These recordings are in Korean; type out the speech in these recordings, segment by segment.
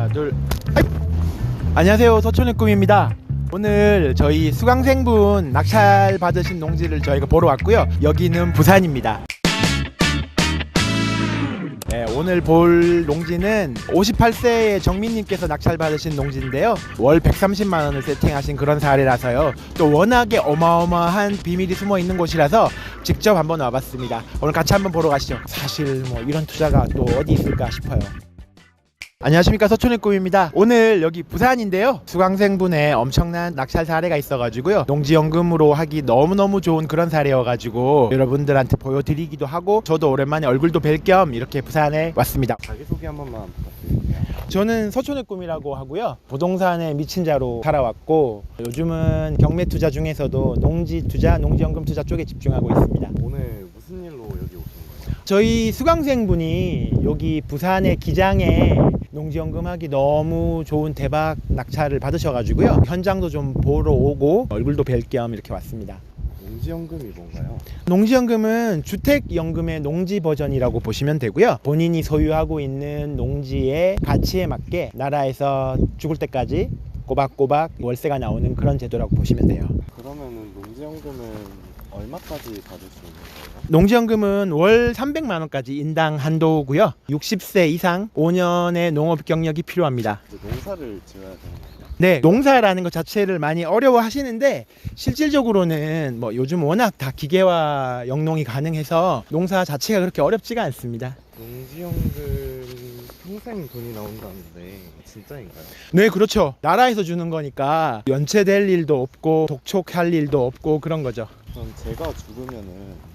하나 둘 아이! 안녕하세요, 서촌의 꿈입니다. 오늘 저희 수강생분 낙찰 받으신 농지를 저희가 보러 왔고요. 여기는 부산입니다. 네, 오늘 볼 농지는 58세의 정민님께서 낙찰 받으신 농지인데요. 월 130만 원을 세팅하신 그런 사례라서요. 또 워낙에 어마어마한 비밀이 숨어 있는 곳이라서 직접 한번 와봤습니다. 오늘 같이 한번 보러 가시죠. 사실 뭐 이런 투자가 또 어디 있을까 싶어요. 안녕하십니까, 서촌의 꿈입니다. 오늘 여기 부산인데요. 수강생분의 엄청난 낙찰 사례가 있어가지고요. 농지연금으로 하기 너무너무 좋은 그런 사례여가지고 여러분들한테 보여드리기도 하고 저도 오랜만에 얼굴도 뵐 겸 이렇게 부산에 왔습니다. 자기소개 한 번만 부탁드릴게요. 저는 서촌의 꿈이라고 하고요. 부동산에 미친 자로 살아왔고 요즘은 경매 투자 중에서도 농지 투자, 농지연금 투자 쪽에 집중하고 있습니다. 오늘 무슨 일로 여기 오신 거예요? 저희 수강생분이 여기 부산의 기장에 농지연금하기 너무 좋은 대박 낙찰을 받으셔가지고요. 현장도 좀 보러 오고 얼굴도 뵐 겸 이렇게 왔습니다. 농지연금이 뭔가요? 농지연금은 주택연금의 농지 버전이라고 보시면 되고요. 본인이 소유하고 있는 농지의 가치에 맞게 나라에서 죽을 때까지 꼬박꼬박 월세가 나오는 그런 제도라고 보시면 돼요. 그러면은 농지연금은 얼마까지 받을 수 있는 거예요? 농지연금은 월 300만 원까지 인당 한도고요. 60세 이상 5년의 농업 경력이 필요합니다. 농사를 지어야 되는 거예요? 네, 농사라는 것 자체를 많이 어려워하시는데 실질적으로는 뭐 요즘 워낙 다 기계와 영농이 가능해서 농사 자체가 그렇게 어렵지가 않습니다. 농지연금 평생 돈이 나온다는데 진짜인가요? 네, 그렇죠. 나라에서 주는 거니까 연체될 일도 없고 독촉할 일도 없고 그런 거죠. 그럼 제가 죽으면은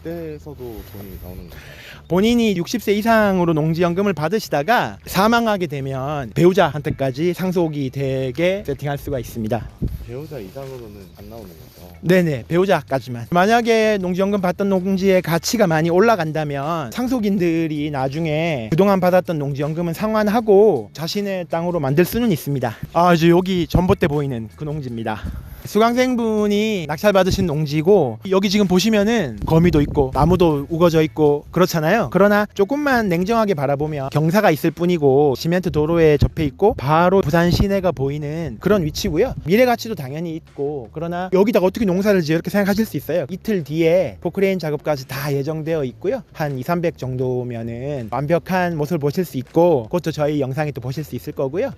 그때서도 돈이 나오는 거예요? 본인이 60세 이상으로 농지연금을 받으시다가 사망하게 되면 배우자한테까지 상속이 되게 세팅할 수가 있습니다. 배우자 이상으로는 안 나오는 거죠? 네네, 배우자까지만. 만약에 농지연금 받던 농지의 가치가 많이 올라간다면 상속인들이 나중에 그동안 받았던 농지연금은 상환하고 자신의 땅으로 만들 수는 있습니다. 이제 여기 전봇대 보이는 그 농지입니다. 수강생분이 낙찰 받으신 농지고 여기 지금 보시면은 거미도 있고 나무도 우거져 있고 그렇잖아요. 그러나 조금만 냉정하게 바라보면 경사가 있을 뿐이고 시멘트 도로에 접해 있고 바로 부산 시내가 보이는 그런 위치고요. 미래 가치도 당연히 있고 그러나 여기다가 어떻게 농사를 지어 이렇게 생각하실 수 있어요. 이틀 뒤에 포크레인 작업까지 다 예정되어 있고요. 한 200-300 정도면은 완벽한 모습을 보실 수 있고 그것도 저희 영상에 또 보실 수 있을 거고요.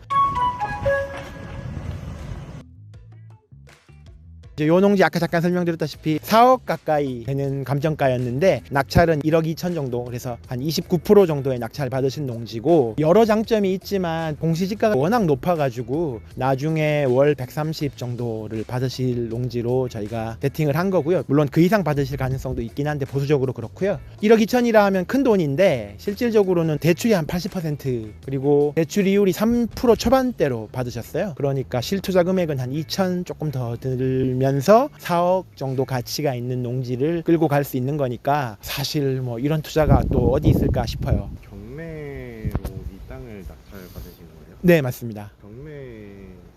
이제 요 농지 아까 잠깐 설명드렸다시피 4억 가까이 되는 감정가였는데 낙찰은 1억 2천 정도, 그래서 한 29% 정도의 낙찰 받으신 농지고 여러 장점이 있지만 공시지가가 워낙 높아가지고 나중에 월 130 정도를 받으실 농지로 저희가 세팅을 한 거고요. 물론 그 이상 받으실 가능성도 있긴 한데 보수적으로 그렇고요. 1억 2천이라 하면 큰 돈인데 실질적으로는 대출이 한 80% 그리고 대출이율이 3% 초반대로 받으셨어요. 그러니까 실투자 금액은 한 2천 조금 더 들면 면서 4억 정도 가치가 있는 농지를 끌고 갈 수 있는 거니까 사실 뭐 이런 투자가 또 어디 있을까 싶어요. 경매로 이 땅을 낙찰 받으신 거예요? 네, 맞습니다. 경매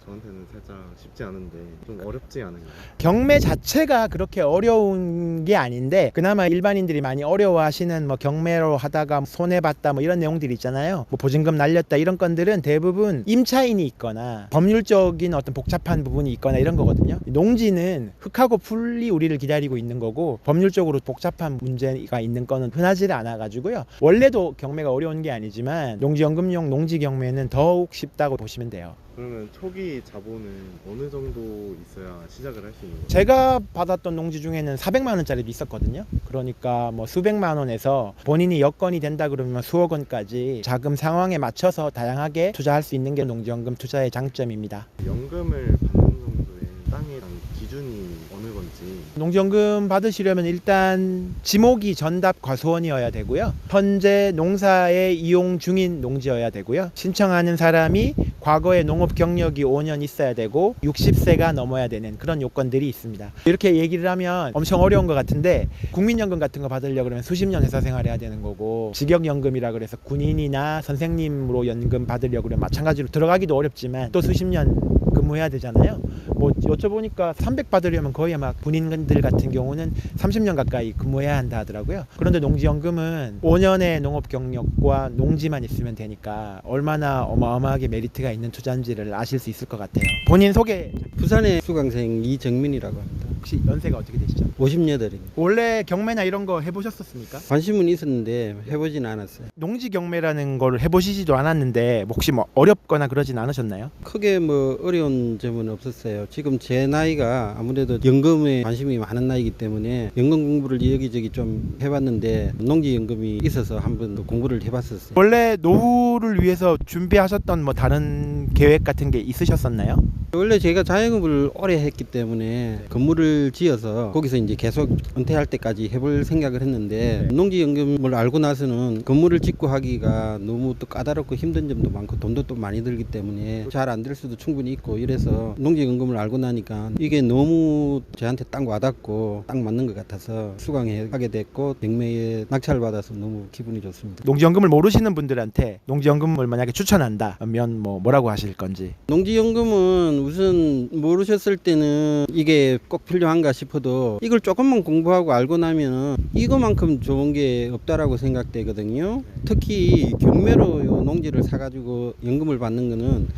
저한테는 살짝 쉽지 않은데 좀 어렵지 않은가요? 경매 자체가 그렇게 어려운 게 아닌데 그나마 일반인들이 많이 어려워하시는 뭐 경매로 하다가 손해봤다 뭐 이런 내용들이 있잖아요. 뭐 보증금 날렸다 이런 건들은 대부분 임차인이 있거나 법률적인 어떤 복잡한 부분이 있거나 이런 거거든요. 농지는 흙하고 풀이 우리를 기다리고 있는 거고 법률적으로 복잡한 문제가 있는 거는 흔하지를 않아 가지고요. 원래도 경매가 어려운 게 아니지만 농지연금용 농지 경매는 더욱 쉽다고 보시면 돼요. 그러면 초기 자본은 어느 정도 있어야 시작을 할 수 있는 거예요? 제가 받았던 농지 중에는 400만 원짜리도 있었거든요. 그러니까 뭐 수백만 원에서 본인이 여건이 된다 그러면 수억 원까지 자금 상황에 맞춰서 다양하게 투자할 수 있는 게 농지연금 투자의 장점입니다. 연금을 받는 정도의 땅에 대한 기준이 어느 건지. 농지연금 받으시려면 일단 지목이 전답 과수원이어야 되고요. 현재 농사에 이용 중인 농지여야 되고요. 신청하는 사람이 과거에 농업 경력이 5년 있어야 되고 60세가 넘어야 되는 그런 요건들이 있습니다. 이렇게 얘기를 하면 엄청 어려운 것 같은데 국민연금 같은 거 받으려고 그러면 수십 년 회사 생활해야 되는 거고 직역연금이라 그래서 군인이나 선생님으로 연금 받으려고 그러면 마찬가지로 들어가기도 어렵지만 또 수십 년 근무해야 되잖아요. 뭐 여쭤보니까 300 받으려면 거의 막 군인들 같은 경우는 30년 가까이 근무해야 한다 하더라고요. 그런데 농지연금은 5년의 농업 경력과 농지만 있으면 되니까 얼마나 어마어마하게 메리트가 있는 투자인지를 아실 수 있을 것 같아요. 본인 소개. 부산의 수강생 이정민이라고 합니다. 혹시 연세가 어떻게 되시죠? 58입니다. 원래 경매나 이런 거 해보셨었습니까? 관심은 있었는데 해보진 않았어요. 농지 경매라는 걸 해보시지도 않았는데 혹시 뭐 어렵거나 그러진 않으셨나요? 크게 뭐 어려운 점은 없었어요. 지금 제 나이가 아무래도 연금에 관심이 많은 나이기 때문에 연금 공부를 여기저기 좀 해봤는데 농지연금이 있어서 한번 공부를 해봤었어요. 원래 노후를 위해서 준비하셨던 뭐 다른 계획 같은 게 있으셨었나요? 원래 제가 자영업을 오래 했기 때문에 건물을 지어서 거기서 이제 계속 은퇴할 때까지 해볼 생각을 했는데 농지연금을 알고 나서는 건물을 짓고 하기가 너무 또 까다롭고 힘든 점도 많고 돈도 또 많이 들기 때문에 잘 안 될 수도 충분히 있고 이래서 농지연금을 알고 나니까 이게 너무 저한테 딱 와닿고 딱 맞는 것 같아서 수강하게 됐고 경매에 낙찰을 받아서 너무 기분이 좋습니다. 농지연금을 모르시는 분들한테 농지연금을 만약에 추천한다면 뭐라고 하실 건지. 농지연금은 우선 모르셨을 때는 이게 꼭 필요한가 싶어도 이걸 조금만 공부하고 알고 나면 이거만큼 좋은 게 없다라고 생각되거든요. 특히 경매로 요 농지를 사가지고 연금을 받는 거는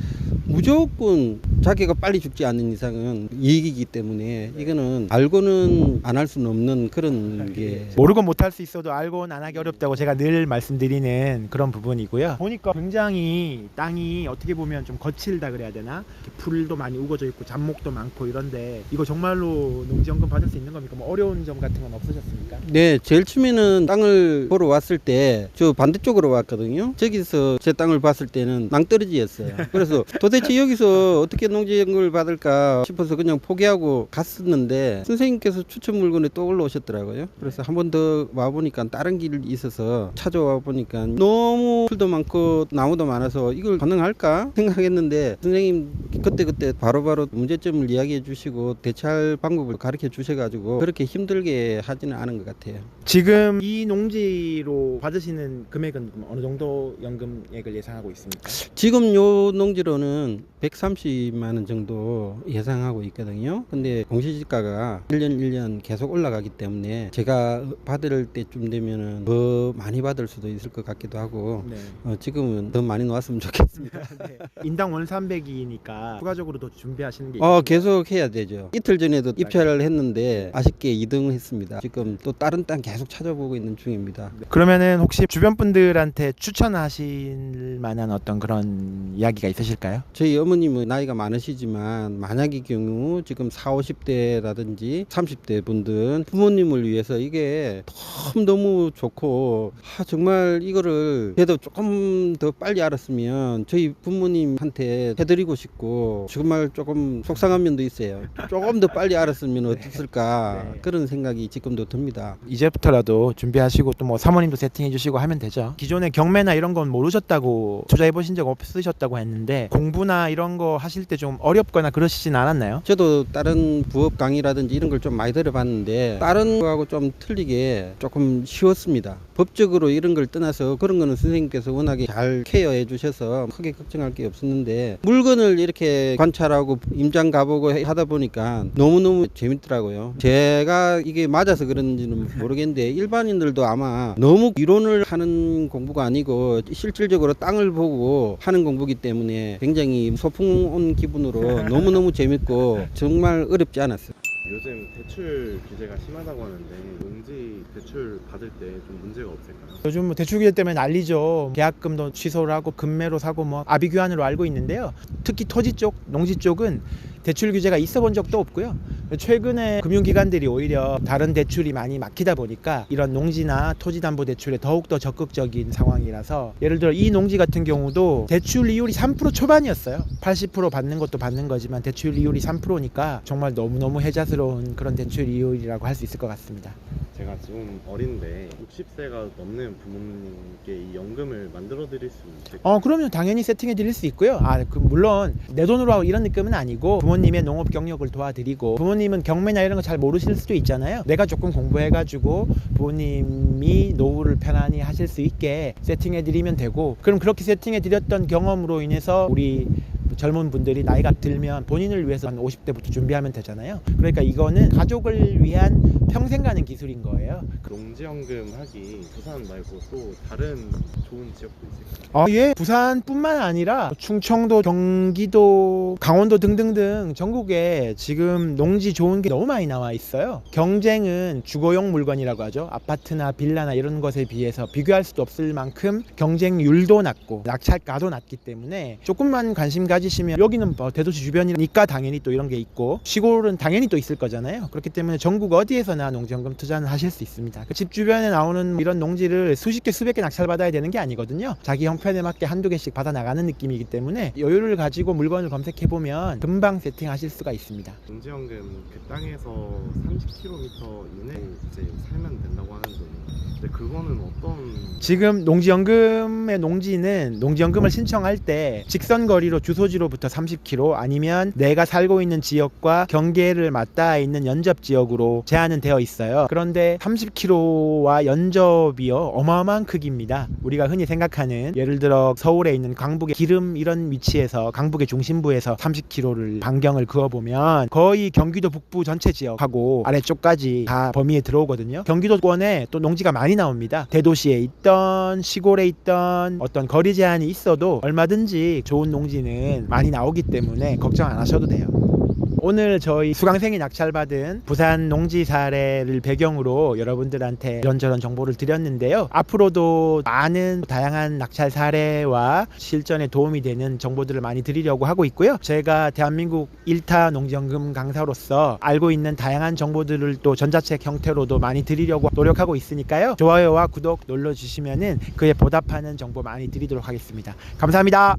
무조건 자기가 빨리 죽지 않는 이상은 이익이기 때문에 이거는 알고는 안 할 수는 없는 그런 게 모르고 못할 수 있어도 알고는 안 하기 어렵다고 제가 늘 말씀드리는 그런 부분이고요. 보니까 굉장히 땅이 어떻게 보면 좀 거칠다 그래야 되나? 이렇게 풀도 많이 우거져 있고 잡목도 많고 이런데 이거 정말로 농지연금 받을 수 있는 겁니까? 뭐 어려운 점 같은 건 없으셨습니까? 네, 제일 처음에는 땅을 보러 왔을 때 저 반대쪽으로 왔거든요. 저기서 제 땅을 봤을 때는 낭떠러지였어요. 그래서 도대체 여기서 어떻게 농지연금을 받을까 싶어서 그냥 포기하고 갔었는데 선생님께서 추천 물건에 또 올라오셨더라고요. 그래서 한 번 더 와보니까 다른 길이 있어서 찾아와 보니까 너무 풀도 많고 나무도 많아서 이걸 가능할까 생각했는데 선생님 그때 바로바로 문제점을 이야기해 주시고 대처할 방법을 가르쳐 주셔가지고 그렇게 힘들게 하지는 않은 것 같아요. 지금 이 농지로 받으시는 금액은 어느 정도 연금액을 예상하고 있습니까? 지금 요 농지로는 130만 원 정도 예상하고 있거든요. 근데 공시지가가 1년 계속 올라가기 때문에 제가 받을 때쯤 되면은 더 많이 받을 수도 있을 것 같기도 하고 네. 지금은 더 많이 놓았으면 좋겠습니다. 네. 인당 원 300이니까 추가적으로 더 준비하시는 게 계속 해야 되죠. 이틀 전에도 입찰을 했는데 아쉽게 2등을 했습니다. 지금 또 다른 땅 계속 찾아보고 있는 중입니다. 그러면은 혹시 주변 분들한테 추천하실 만한 어떤 그런 이야기가 있으실까요? 저희 어머님은 나이가 많으시지만 만약의 경우 지금 40, 50대라든지 30대 분들 부모님을 위해서 이게 너무 좋고 정말 이거를 그래도 조금 더 빨리 알았으면 저희 부모님한테 해드리고 싶고 정말 조금 속상한 면도 있어요. 조금 더 빨리 알았으면 어땠을까 네. 그런 생각이 지금도 듭니다. 이제부터라도 준비하시고 또 뭐 사모님도 세팅해 주시고 하면 되죠. 기존에 경매나 이런 건 모르셨다고 투자해 보신 적 없으셨다고 했는데 공부나 이런 거 하실 때 좀 어렵거나 그러시진 않았나요? 저도 다른 부업 강의라든지 이런 걸 좀 많이 들어봤는데 다른 거하고 좀 틀리게 조금 쉬웠습니다. 법적으로 이런 걸 떠나서 그런 거는 선생님께서 워낙에 잘 케어해 주셔서 크게 걱정할 게 없었는데 물건을 이렇게 관찰하고 임장 가보고 하다 보니까 너무너무 재밌더라고요. 제가 이게 맞아서 그런지는 모르겠는데 일반인들도 아마 너무 이론을 하는 공부가 아니고 실질적으로 땅을 보고 하는 공부기 때문에 굉장히 소풍 온 기분으로 너무너무 재밌고 정말 어렵지 않았어요. 요즘 대출 규제가 심하다고 하는데 농지 대출 받을 때 좀 문제가 없을까요? 요즘 뭐 대출 규제 때문에 난리죠. 계약금도 취소를 하고 금매로 사고 뭐 아비규환으로 알고 있는데요. 특히 토지 쪽, 농지 쪽은 대출 규제가 있어 본 적도 없고요. 최근에 금융기관들이 오히려 다른 대출이 많이 막히다 보니까 이런 농지나 토지담보대출에 더욱더 적극적인 상황이라서 예를 들어 이 농지 같은 경우도 대출 이율이 3% 초반이었어요. 80% 받는 것도 받는 거지만 대출 이율이 3%니까 정말 너무너무 혜자스러운 그런 대출 이율이라고 할 수 있을 것 같습니다. 제가 지금 어린데 60세가 넘는 부모님께 이 연금을 만들어 드릴 수 있을까요? 그러면 당연히 세팅해 드릴 수 있고요. 물론 내 돈으로 하고 이런 느낌은 아니고 부모님의 농업 경력을 도와드리고 부모님은 경매나 이런 거 잘 모르실 수도 있잖아요. 내가 조금 공부해가지고 부모님이 노후를 편안히 하실 수 있게 세팅해 드리면 되고 그럼 그렇게 세팅해 드렸던 경험으로 인해서 우리 젊은 분들이 나이가 들면 본인을 위해서 한 50대부터 준비하면 되잖아요. 그러니까 이거는 가족을 위한 평생 가는 기술인 거예요. 농지연금 하기 부산 말고 또 다른 좋은 지역도 있을까요? 예, 부산뿐만 아니라 충청도, 경기도, 강원도 등등등 전국에 지금 농지 좋은 게 너무 많이 나와 있어요. 경쟁은 주거용 물건이라고 하죠. 아파트나 빌라나 이런 것에 비해서 비교할 수도 없을 만큼 경쟁률도 낮고 낙찰가도 낮기 때문에 조금만 관심 가지시면, 여기는 뭐 대도시 주변이니까 당연히 또 이런 게 있고 시골은 당연히 또 있을 거잖아요. 그렇기 때문에 전국 어디에서나 농지연금 투자는 하실 수 있습니다. 그 집 주변에 나오는 이런 농지를 수십 개 수백 개 낙찰받아야 되는 게 아니거든요. 자기 형편에 맞게 한두 개씩 받아 나가는 느낌이기 때문에 여유를 가지고 물건을 검색해 보면 금방 세팅하실 수가 있습니다. 농지연금 그 땅에서 30km 이내에 이제 살면 된다고 하는데, 근데 그거는 어떤 지금 농지연금의 농지는 농지연금을 신청할 때 직선 거리로 주소지로부터 30km 아니면 내가 살고 있는 지역과 경계를 맞닿아 있는 연접 지역으로 제한은 되어 있어요. 그런데 30km와 연접이요, 어마어마한 크기입니다. 우리가 흔히 생각하는, 예를 들어 서울에 있는 강북의 기름 이런 위치에서 강북의 중심부에서 30km를 반경을 그어보면 거의 경기도 북부 전체 지역하고 아래쪽까지 다 범위에 들어오거든요. 경기도권에 또 농지가 많이 나옵니다. 대도시에 있던 시골에 있던 어떤 거리 제한이 있어도 얼마든지 좋은 농지는 많이 나오기 때문에 걱정 안 하셔도 돼요. 오늘 저희 수강생이 낙찰받은 부산 농지 사례를 배경으로 여러분들한테 이런저런 정보를 드렸는데요. 앞으로도 많은 다양한 낙찰 사례와 실전에 도움이 되는 정보들을 많이 드리려고 하고 있고요. 제가 대한민국 1타 농지연금 강사로서 알고 있는 다양한 정보들을 또 전자책 형태로도 많이 드리려고 노력하고 있으니까요. 좋아요와 구독 눌러주시면은 그에 보답하는 정보 많이 드리도록 하겠습니다. 감사합니다.